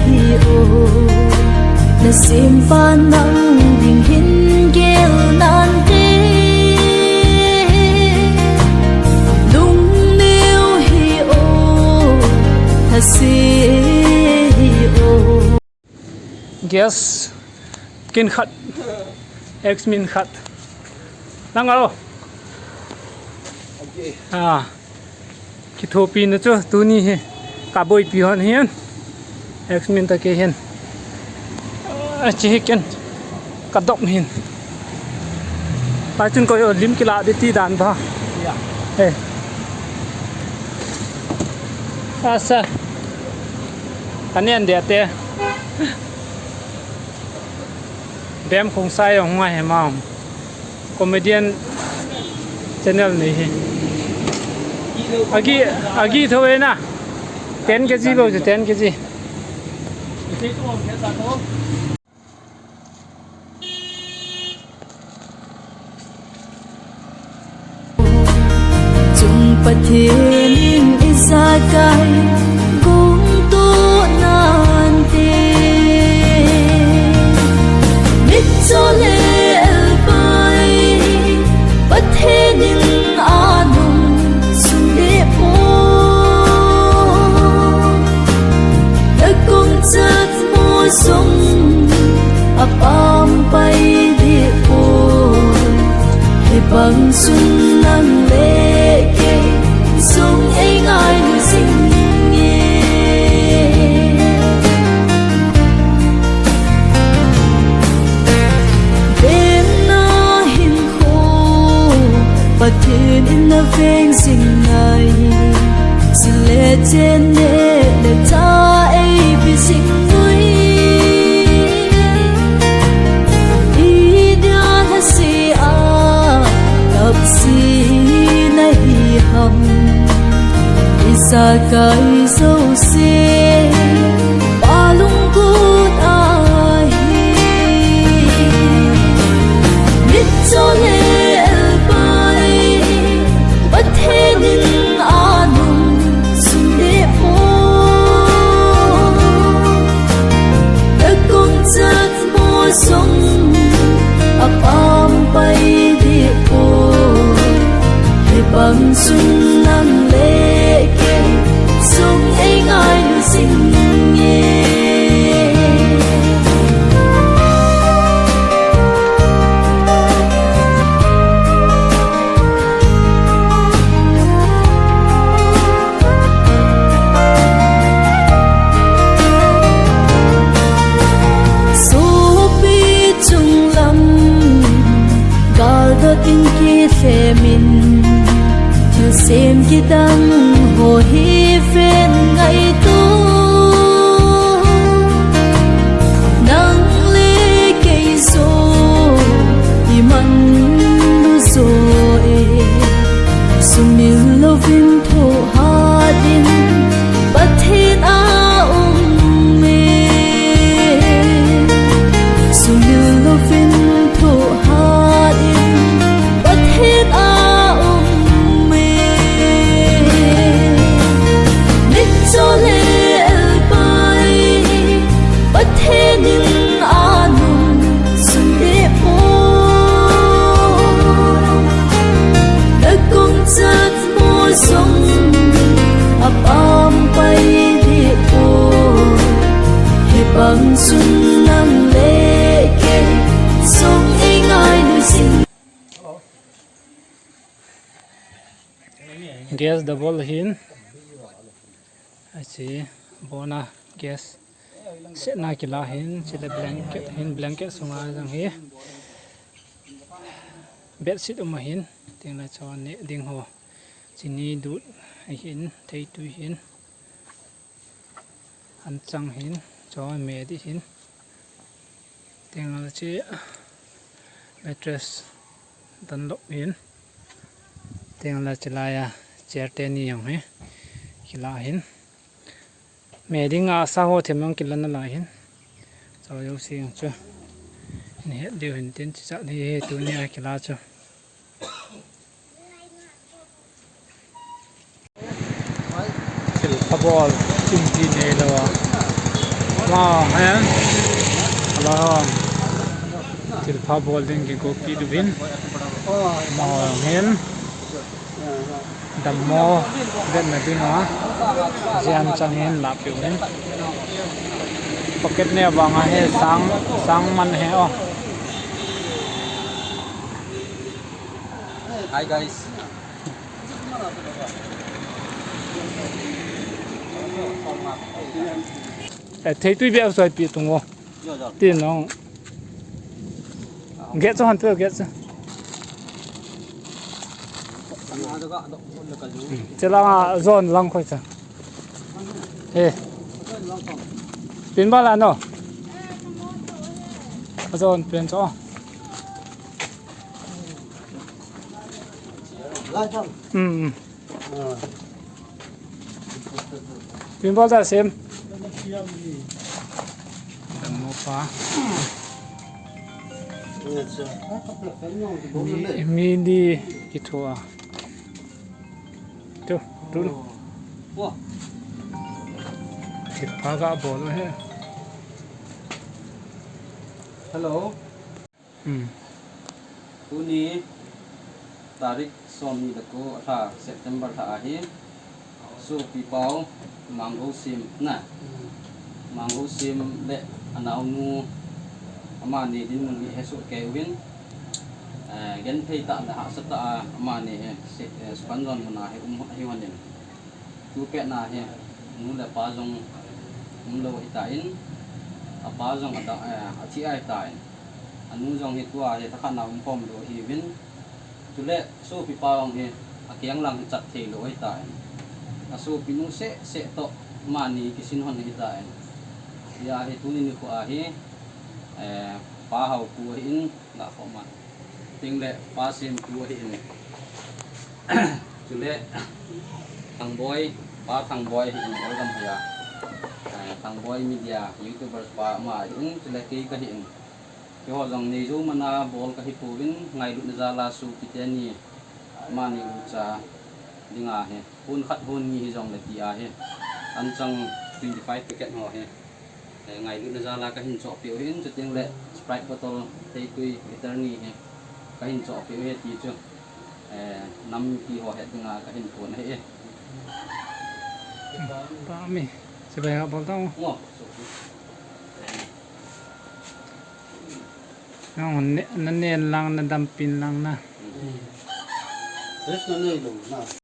hi o na sim pa nang ding hin gel nan te lung nêu hi o na si hi o gas kin khat x min khat nang alo ki thopi na cho tu ni he ka boi pi hon hian x min ta ke hen a chi ken ka dok hin pa chun ko lim kila de ti dan ba he asa kanen de te dem khong sai ong mai he ma comedian channel này agi thôi na 10 kg lo chứ 10 kg chung pathin isa kai gung tu nan te mit cho le pai pathin anum sunde po da kong chat mo song apam pai di po he bang sun nang le ke song ai ngai lu sing ye ben na hin kho pathin in the vein sing nai si le chen ne le ta ai bi sing nui i da ha si a tập si nahi hum isa kai dâu se balung gut ai mit cho le pai pathin anum sunde po da kong chat mo song apam pai di po he bang sun nang le ke song ai ngai lu sing ye tin ki femin thil sem ki dang ho hi fen ngai tu nang le ke so i man lu so e sumil lovin tho ha din pathin a me sumil lovin tho ha din pathin a me mit cho le pai pathin anum sunde po da kong chat mo song apam pai di po he bang sun nang le ke song ai ngai lu sing gas double hin achi bona gas set na kila hin chile blanket sunga jang hi bed sheet hin ting la chon ne ding ho chini dut hin thei tu hin an chang hin cho me di hin ting la chi mattress dan lo hin ting la chalaya chair te ni yang he kila hin me ding a sa ho themang kilan la hin so yo sing chu ni het deu hin tin cha ni he tu ni a kila chu kil abol chung ti ne lo Wow, ayan. Hello. Silpa bowling ki gopi dubin. Mau ngin. Damo den na ding ha. Jian changin la piuin. Pocket ne banga he sang man he oh. Hi guys. Thấy tuy biết rồi bị tung ngô. Tiền nó ghét cho hắn ghét cho. Chỉ là zone lăng khơi sao? Ê, pin bao là nó? Zone pin cho. Pin bao giờ xem? Damo pa. Midi gitu ah. Tuh, dulu. Wah, Silpa ka bol he. hello. Uni tarik som dako tha September tha ahi. So people mango sim na. Mango sim le anau nu amani din mun he so kewin. Gen thei ta na ha sata amani he spanjon na he hiwan din. Tu pe na he nu le pa jong nu lo itain apa jong ada achi ai tain anu jong hi tua he takha na pom do hi win tule so pi pa jong he akyang lang chat thei lo ai tain aso pinu se to mani kisin hon hi tain ya he tu ni ko a hi pa hau ku in la ko ma ting le pa sim ku hi in tule thằng boy ba thằng boy hi in ở gam ya thằng boy media youtubers pa ma in tule ki ka hi in ki ho jong ni ju mana bol ka hi puwin ngai lu na la su piteni mani cha dinga he hun khat hun ni jong le ti a he an chang 25 packet ho he ngai lu na la ka hin cho piu hin chu ting le sprite bottle te kui liter ni he ka hin cho piu he ti chu nam ki ho he dinga ka hin pun he Pa mi. Sebaya bol tau. ngo Nó nên lang na dampin lang na. Terus na